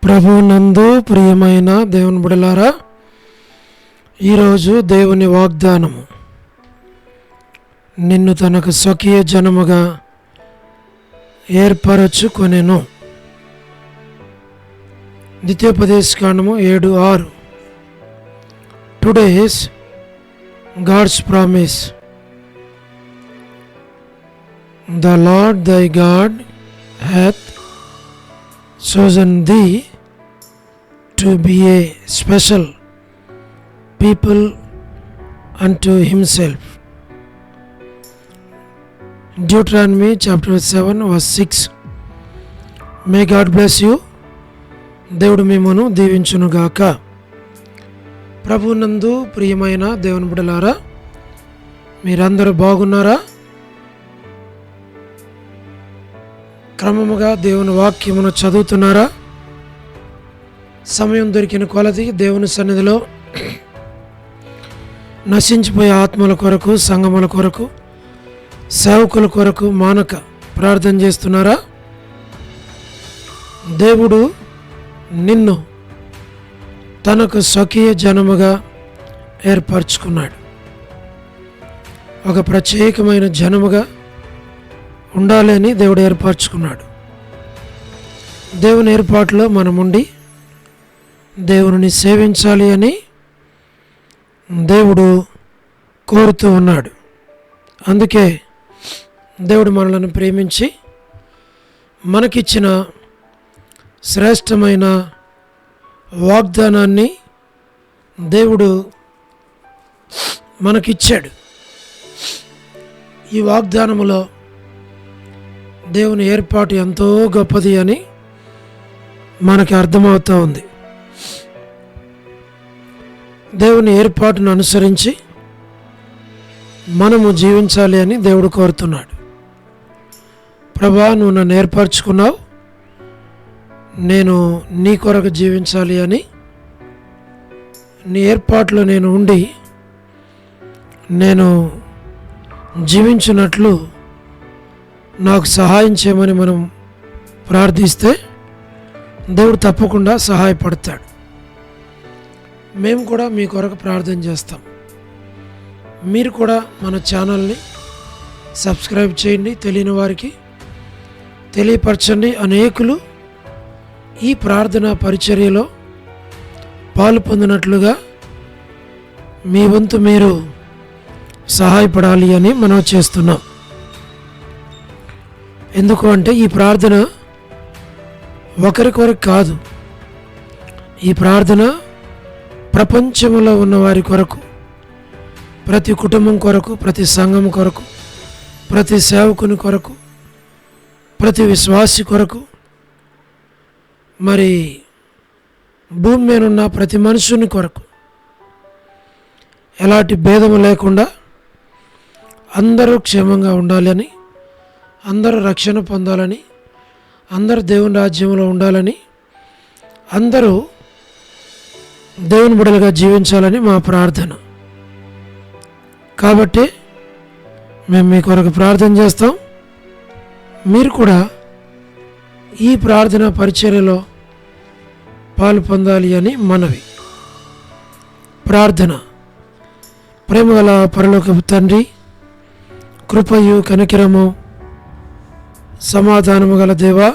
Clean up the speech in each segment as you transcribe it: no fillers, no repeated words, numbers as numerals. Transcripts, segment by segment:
ప్రభువునందు ప్రియమైన దేవుని బిడ్డలారా, ఈరోజు దేవుని వాగ్దానము, నిన్ను తనకు స్వకీయ జనముగా ఏర్పరచుకొనెను. ద్వితీయోపదేశకాండము 7:6. Today's God's promise. The Lord thy God hath chosen thee to be a special people unto himself. Deuteronomy chapter 7 verse 6. May God bless you. దేవుడు మిమ్మును దీవించునుగాక. ప్రభునందు ప్రియమైన దేవుని బిడ్డలారా, మీరందరూ బాగున్నారా? క్రమముగా దేవుని వాక్యమును చదువుతున్నారా? సమయం దొరికిన కొలది దేవుని సన్నిధిలో నశించిపోయే ఆత్మల కొరకు, సంఘముల కొరకు, సేవకుల కొరకు మానక ప్రార్థన చేస్తున్నారా? దేవుడు నిన్ను తనకు స్వకీయ జనముగా ఏర్పరచుకున్నాడు. ఒక ప్రత్యేకమైన జనముగా ఉండాలి అని దేవుడు ఏర్పరచుకున్నాడు. దేవుని ఏర్పాటులో మనముండి దేవుని సేవించాలి అని దేవుడు కోరుతూ ఉన్నాడు. అందుకే దేవుడు మనలను ప్రేమించి మనకిచ్చిన శ్రేష్టమైన వాగ్దానాన్ని దేవుడు మనకిచ్చాడు. ఈ వాగ్దానములో దేవుని ఏర్పాటు ఎంతో గొప్పది అని మనకి అర్థమవుతూ ఉంది. దేవుని ఏర్పాటును అనుసరించి మనము జీవించాలి అని దేవుడు కోరుతున్నాడు. ప్రభా, నువ్వు నన్ను ఏర్పరచుకున్నావు, నేను నీ కొరకు జీవించాలి అని, నీ ఏర్పాటులో నేను ఉండి నేను జీవించినట్లు నాకు సహాయం చేయమని మనం ప్రార్థిస్తే దేవుడు తప్పకుండా సహాయపడతాడు. మేము కూడా మీ కొరకు ప్రార్థన చేస్తాం. మీరు కూడా మన ఛానల్ని సబ్స్క్రైబ్ చేయండి, తెలియని వారికి తెలియపరచండి. అనేకులు ఈ ప్రార్థన పరిచర్యలో పాలు పొందినట్లుగా మీ వంతు మీరు సహాయపడాలి అని మనం చేస్తున్నాం. ఎందుకు అంటే ఈ ప్రార్థన ఒకరికొరకు కాదు, ఈ ప్రార్థన ప్రపంచంలో ఉన్న వారి కొరకు, ప్రతి కుటుంబం కొరకు, ప్రతి సంఘం కొరకు, ప్రతి సేవకుని కొరకు, ప్రతి విశ్వాసి కొరకు, మరి భూమి మీద ఉన్న ప్రతి మనుషుని కొరకు, ఎలాంటి భేదము లేకుండా అందరూ క్షేమంగా ఉండాలని, అందరూ రక్షణ పొందాలని, అందరూ దేవుని రాజ్యంలో ఉండాలని, అందరూ దేవుని బిడ్డలుగా జీవించాలని మా ప్రార్థన. కాబట్టి మేము మీ కొరకు ప్రార్థన చేస్తాం. మీరు కూడా ఈ ప్రార్థన పరిచర్యలో పాలు పొందాలి అని మనవి. ప్రార్థన. ప్రేమగల పరలోకపు తండ్రి, కృపయు కనికరము సమాధానము గల దేవా,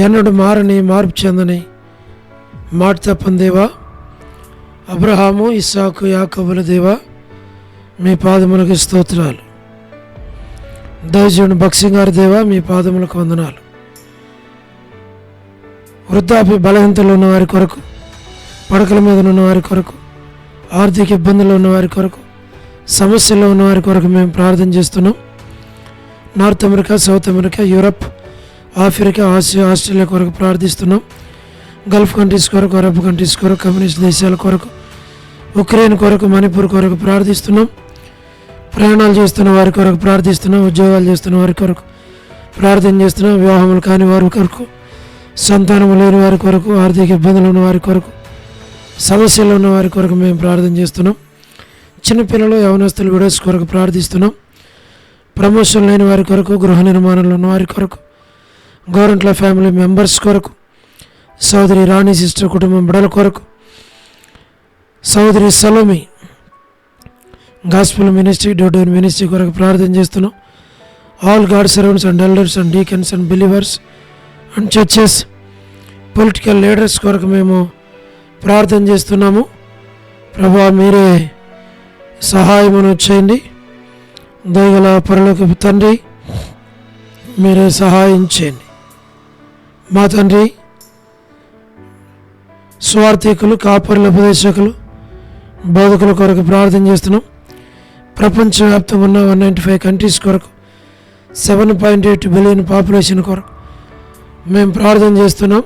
ఎన్నడు మారని మార్పు చెందని మాట తప్పని దేవా, అబ్రహాము, ఇస్సాకు, యాకోబుల దేవా, మీ పాదములకు స్తోత్రాలు. దైవజనుడు భక్సింగ్ గారి దేవా, మీ పాదములకు వందనాలు. వృద్ధాప్య బలహీనతలో ఉన్న వారి కొరకు, పడకల మీద ఉన్న వారి కొరకు, ఆర్థిక ఇబ్బందులు ఉన్న వారి కొరకు, సమస్యల్లో ఉన్న వారి కొరకు మేము ప్రార్థన చేస్తున్నాం. North America, south America, Europe, Africa, Asia, Australia కొరకు ప్రార్థిస్తున్నాం. గల్ఫ్ కంట్రీస్ కొరకు, అరబ్ కంట్రీస్ కొరకు, కమ్యూనిస్ట్ దేశాల కొరకు, ఉక్రెయిన్ కొరకు, మణిపూర్ కొరకు ప్రార్థిస్తున్నాం. ప్రయాణాలు చేస్తున్న వారి కొరకు ప్రార్థిస్తున్నాం. ఉద్యోగాలు చేస్తున్న వారి కొరకు ప్రార్థన చేస్తున్నాం. వివాహములు కాని వారి కొరకు, సంతానము లేని వారి కొరకు, ఆర్థిక ఇబ్బందులు ఉన్న వారి కొరకు, సమస్యలు ఉన్న వారి కొరకు మేము ప్రార్థన చేస్తున్నాం. చిన్నపిల్లలు, యవనస్తులు, విడోస్ కొరకు ప్రార్థిస్తున్నాం. ప్రమోషన్ లేని వారి కొరకు, గృహ నిర్మాణంలో ఉన్న వారి కొరకు, గవర్నమెంట్ ఫ్యామిలీ మెంబర్స్ కొరకు, సోదరి రాణి సిస్టర్ కుటుంబం బిడల కొరకు, సోదరి సలోమి గాస్పుల్ మినిస్ట్రీ డోడోన్ మినిస్ట్రీ కొరకు ప్రార్థన చేస్తున్నాం. All God servants and elders and deacons and believers and churches, political leaders కొరకు మేము ప్రార్థన చేస్తున్నాము. ప్రభా మీరే సహాయమును చేయండి. దయగల పరలోకపు తండ్రి, మీరే సహాయం చేయండి. మా తండ్రి, స్వార్థికులు, కాపరుల ఉపదేశకులు, బోధకుల కొరకు ప్రార్థన చేస్తున్నాం. ప్రపంచవ్యాప్తంగా ఉన్న 195 కంట్రీస్ కొరకు, 7.8 బిలియన్ పాపులేషన్ కొరకు మేము ప్రార్థన చేస్తున్నాం.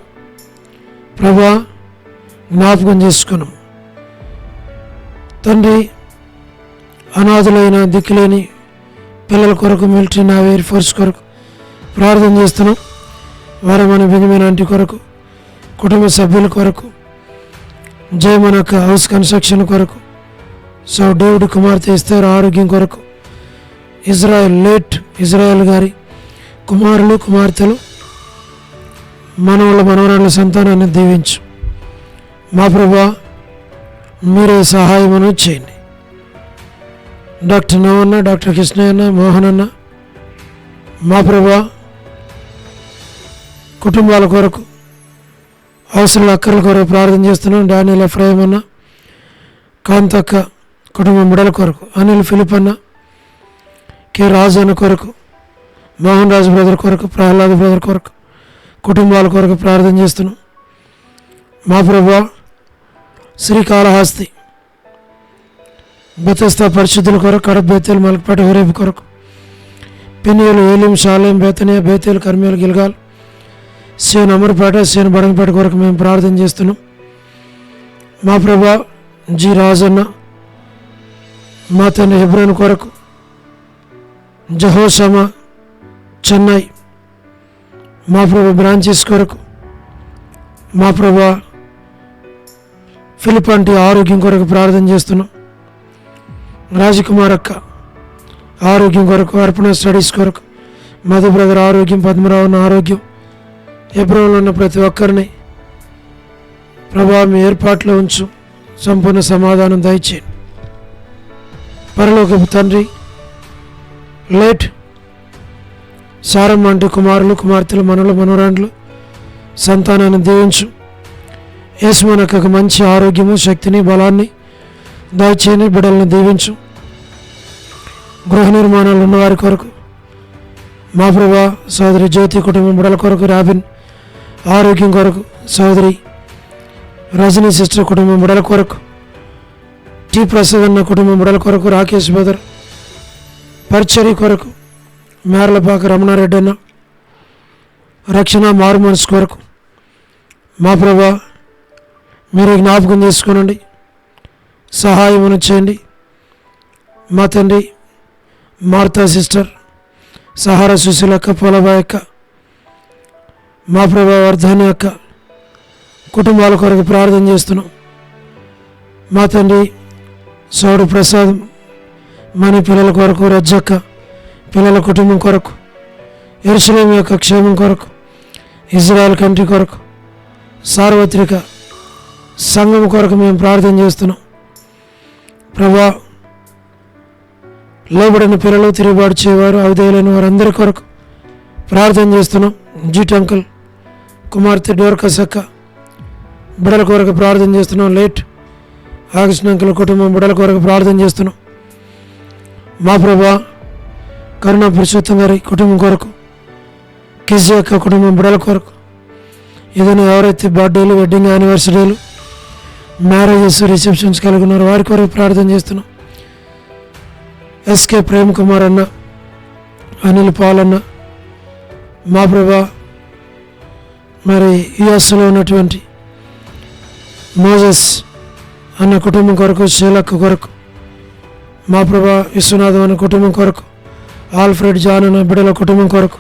ప్రభా జ్ఞాపకం చేసుకున్నాం. తండ్రి, అనాథులైన దిక్కులేని పిల్లల కొరకు, మిలిటరీ, నేవీ, ఎయిర్ ఫోర్స్ కొరకు ప్రార్థన చేస్తున్నాం. వరమణ బెంజమిన్ ఆంటీ కొరకు, కుటుంబ సభ్యుల కొరకు, జయమనక్క హౌస్ కన్స్ట్రక్షన్ కొరకు, సో డేవిడ్ కుమార్తె ఇస్తారు ఆరోగ్యం కొరకు, ఇజ్రాయెల్ గారి కుమారులు, కుమార్తెలు, మనవళ్ళ మనవరాళ్ళ సంతానాన్ని దీవించు. మా ప్రభా మీరే సహాయమును చేయండి. డాక్టర్ నవన్న, డాక్టర్ కృష్ణయ్యన్న, మోహనన్న, మా ప్రభా కుటుంబాల కొరకు, అవసరాల అక్కర్ల కొరకు ప్రార్థన చేస్తున్నాం. డానియల్ ఎఫ్రాయిం అన్న, కాంతక్క కుటుంబం బిడల కొరకు, అనిల్ ఫిలిప్ అన్న, కె రాజు అన్న కొరకు, మోహన్ రాజు బ్రదర్ కొరకు, ప్రహ్లాద్ బ్రదర్ కొరకు, కుటుంబాల కొరకు ప్రార్థన చేస్తున్నాం. మా ప్రభా శ్రీకాళహస్తి బెతస్తా పరిశుద్ధుల కొరకు, కడప, బేతేలు, మలకపేట, హోరేబు కొరకు, పినియలు, ఏలిం, షాలేం, బేతనియా, బేతేలు, కర్మేలు, గిల్గాల్, సేన్ అమర్పేట, సేన్ బడంగపేట కొరకు మేము ప్రార్థన చేస్తున్నాం. మా ప్రభా జి రాజన్న, మా తండ్రి హెబ్రోన్ కొరకు, జహోషమా చెన్నై, మా ప్రభా బ్రాంచెస్ కొరకు, మా ప్రభా ఫిలిప్ అంటే ఆరోగ్యం కొరకు ప్రార్థన చేస్తున్నాం. రాజకుమార్ అక్క ఆరోగ్యం కొరకు, అర్పణ స్టడీస్ కొరకు, మధు బ్రదర్ ఆరోగ్యం, పద్మరావు ఆరోగ్యం, హెబ్రోన్లో ఉన్న ప్రతి ఒక్కరిని ప్రభా మీ ఏర్పాట్లో ఉంచు. సంపూర్ణ సమాధానం దయచేయండి. పరలోకపు తండ్రి, లేట్ సారమ్మ అంటే కుమారులు, కుమార్తెలు, మనులు, మనవరాండ్లు సంతానాన్ని దీవించు. యేసుమనకు మంచి ఆరోగ్యము, శక్తిని, బలాన్ని దయచేయని బిడ్డలను దీవించు. గృహ నిర్మాణాలు ఉన్నవారి కొరకు, మా ప్రభా సోదరి జ్యోతి కుటుంబం బిడ్డల కొరకు, రాబిన్ ఆరోగ్యం కొరకు, సోదరి రజనీ సిస్టర్ కుటుంబం బిడ్డల కొరకు, టి ప్రసాద్ అన్న కుటుంబం బిడ్డల కొరకు, రాకేష్ బదర్ పరిచర్య కొరకు, మేరలపాక రమణారెడ్డి అన్న రక్షణ మారు మనసు కొరకు, మా ప్రభా మీరు జ్ఞాపకం చేసుకోనండి, సహాయమును చేయండి. మా తండ్రి మార్తా సిస్టర్, సహారా సుశీలక్క, పోలబాయ్ అక్క, మా ప్రభా వర్ధాని అక్క కుటుంబాల కొరకు ప్రార్థన చేస్తున్నాం. మా తండ్రి సౌడు ప్రసాద్ మణి పిల్లల కొరకు, రజ్జక్క పిల్లల కుటుంబం కొరకు, యెరూషలేము యొక్క క్షేమం కొరకు, ఇజ్రాయెల్ కంట్రీ కొరకు, సార్వత్రిక సంఘం కొరకు మేము ప్రార్థన చేస్తున్నాం. ప్రభా లోబడిన పిల్లలు, తిరుగుబాటు చేయవారు, అవధేయులైన వారందరి కొరకు ప్రార్థన చేస్తున్నాం. జీట్ అంకుల్ కుమార్తె డోర్కస్ అక్క బిడల కొరకు ప్రార్థన చేస్తున్నాం. లేట్ ఆగస్టు అంకుల్ కుటుంబం బిడల కొరకు ప్రార్థన చేస్తున్నాం. మా ప్రభా కరుణా పురుషోత్తం గారి కుటుంబం కొరకు, కిజీ యొక్క కుటుంబం బిడల కొరకు, ఏదైనా ఎవరైతే బర్త్డేలు, వెడ్డింగ్ యానివర్సరీలు, మ్యారేజెస్, రిసెప్షన్స్ కలిగి ఉన్నారో వారి కొరకు ప్రార్థన చేస్తున్నాం. ఎస్కే ప్రేమ్ కుమార్ అన్న, అనిల్ పాల్ అన్న, మా ప్రభా మరి యుఎస్లో ఉన్నటువంటి మోజెస్ అన్న కుటుంబం కొరకు, శీలక్క కొరకు, మా ప్రభా విశ్వనాథం అన్న కుటుంబం కొరకు, ఆల్ఫ్రెడ్ జాన్ అన్న బిడ్డల కుటుంబం కొరకు,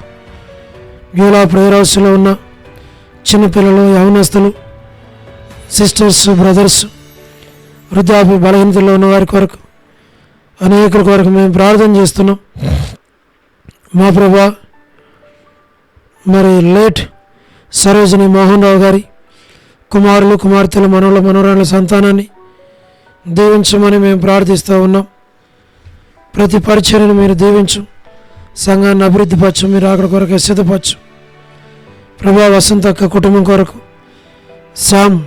బ్యూలా ప్రేయర్ హౌస్లో ఉన్న చిన్నపిల్లలు, యవనస్తులు, సిస్టర్స్, బ్రదర్స్, వృద్ధాప్య బలహీనతలో ఉన్న వారి కొరకు, అనేకుల కొరకు మేము ప్రార్థన చేస్తున్నాం. మా ప్రభా మరి లేట్ సరోజిని మోహన్ రావు గారి కుమారులు, కుమార్తెలు, మనవుల, మనవరాళ్ళ సంతానాన్ని దీవించమని మేము ప్రార్థిస్తూ ఉన్నాం. ప్రతి పరిచర్యను మీరు దీవించు, సంఘాన్ని అభివృద్ధిపరచు, మీరు అక్కడ కొరకు సిద్ధపరచు. ప్రభా వసంతక్క కుటుంబం కొరకు, శామ్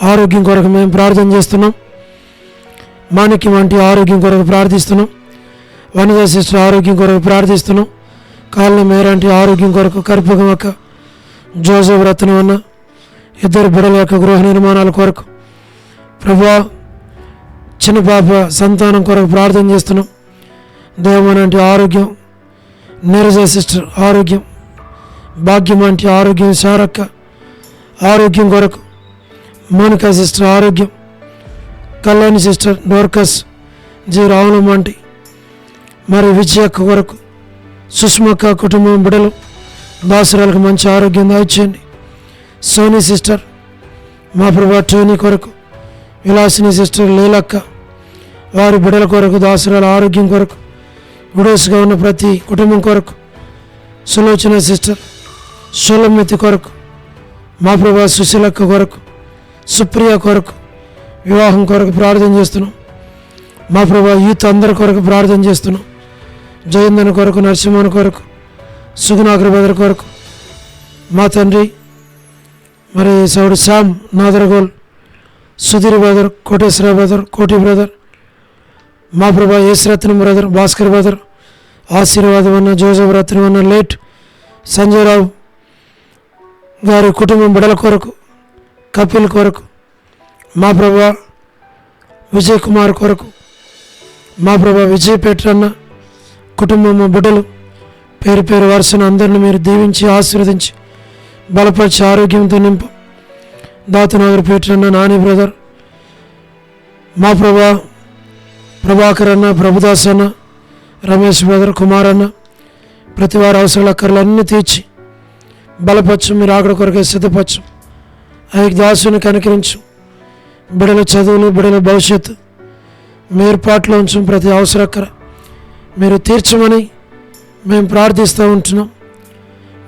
ఆరోగ్యం కొరకు మేము ప్రార్థన చేస్తున్నాం. మాణిక్యం వంటి ఆరోగ్యం కొరకు ప్రార్థిస్తున్నాం. వనితా సిస్టర్ ఆరోగ్యం కొరకు ప్రార్థిస్తున్నాం. కాలనీ మేరంటి ఆరోగ్యం కొరకు, కర్పూరం అక్క, జోసెఫ్ రత్నం అన్న ఇద్దరు బిడ్డల యొక్క గృహ నిర్మాణాల కొరకు, ప్రభా చిన్న పాప సంతానం కొరకు ప్రార్థన చేస్తున్నాం. దేవమనంటి ఆరోగ్యం, నీరజ సిస్టర్ ఆరోగ్యం, భాగ్యం అంటే ఆరోగ్యం, శారక్క ఆరోగ్యం కొరకు, మోనికా సిస్టర్ ఆరోగ్యం, కళ్యాణి సిస్టర్, డోర్కస్ జి రావులం వంటి మరి విజయక్క కొరకు, సుష్మక్క కుటుంబం బిడ్డలు దాసురాలకు మంచి ఆరోగ్యం దాయిచేయండి. సోనీ సిస్టర్ మా ప్రభా టోనీ కొరకు, విలాసిని సిస్టర్ లీలక్క వారి బిడ్డల కొరకు, దాసురాల ఆరోగ్యం కొరకు, విడోస్గా ఉన్న ప్రతి కుటుంబం కొరకు, సులోచన సిస్టర్ సోలమితి కొరకు, మా ప్రభా సుశీలక్క కొరకు, సుప్రియ కొరకు వివాహం కొరకు ప్రార్థన చేస్తున్నాం. మా ప్రభా యూత్ అందరి కొరకు ప్రార్థన చేస్తున్నాం. జయందన్ కొరకు, నరసింహన్ కొరకు, సుగుణాగ్ర బ్రదర్ కొరకు, మా తండ్రి మరి సౌడు Sam Nadergul, Sudheer brother, Koteswara brother, Koti brother, మా ప్రభా యేసురత్నం బ్రదర్, భాస్కర్ బ్రదర్, ఆశీర్వాదం అన్న, జోసెఫ్ రత్నం అన్న, లేట్ సంజయ్ రావు గారి కుటుంబం బిడల కొరకు, కపిల్ కొరకు, మా ప్రభా విజయ్ కుమార్ కొరకు, మా ప్రభా విజయ్ పెట్రన్న కుటుంబం బిడ్డలు పేరు పేరు వరుసను అందరిని మీరు దీవించి ఆశీర్వదించి బలపరిచి ఆరోగ్యంతో నింపు. దాతనగర్ పెట్రన్న, నాని బ్రదర్, మా ప్రభా ప్రభాకర్ అన్న, ప్రభుదాస్ అన్న, రమేష్ బ్రదర్, కుమార్ అన్న ప్రతి వారి అవసరాల అక్కర్లన్నీ తీర్చి బలపరచు, మీరు ఆకడ కొరకే సిద్ధపరచు. ఆయనకి దాసుని కనికరించు. బిడల చదువులు, బిడల భవిష్యత్తు మీ ఏర్పాట్లో ఉంచు. ప్రతి అవసరక్కర మీరు తీర్చమని మేము ప్రార్థిస్తూ ఉంటున్నాం.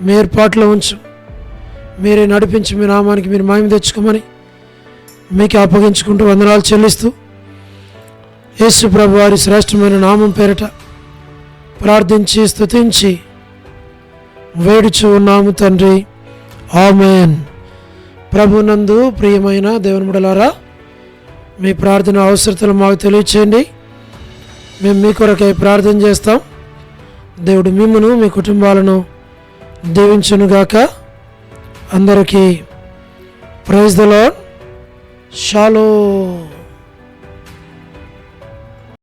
మీ ఏర్పాట్లో ఉంచు, మీరే నడిపించి మీ నామానికి మీరు మహిమ తెచ్చుకోమని మీకు అప్పగించుకుంటూ వందనాలు చెల్లిస్తూ యేసు ప్రభు వారి శ్రేష్టమైన నామం పేరిట ప్రార్థించి స్తుతించి వేడుచు ఉన్నాము తండ్రి, ఆమేన్. ప్రభునందు ప్రియమైన దేవుని బిడ్డలారా, మీ ప్రార్థన అవసరతలు మాకు తెలియచేయండి. మేము మీ కొరకై ప్రార్థన చేస్తాం. దేవుడు మిమ్మును మీ కుటుంబాలను దీవించునుగాక. అందరికీ ప్రైజ్ ది లార్డ్. షాలోమ్.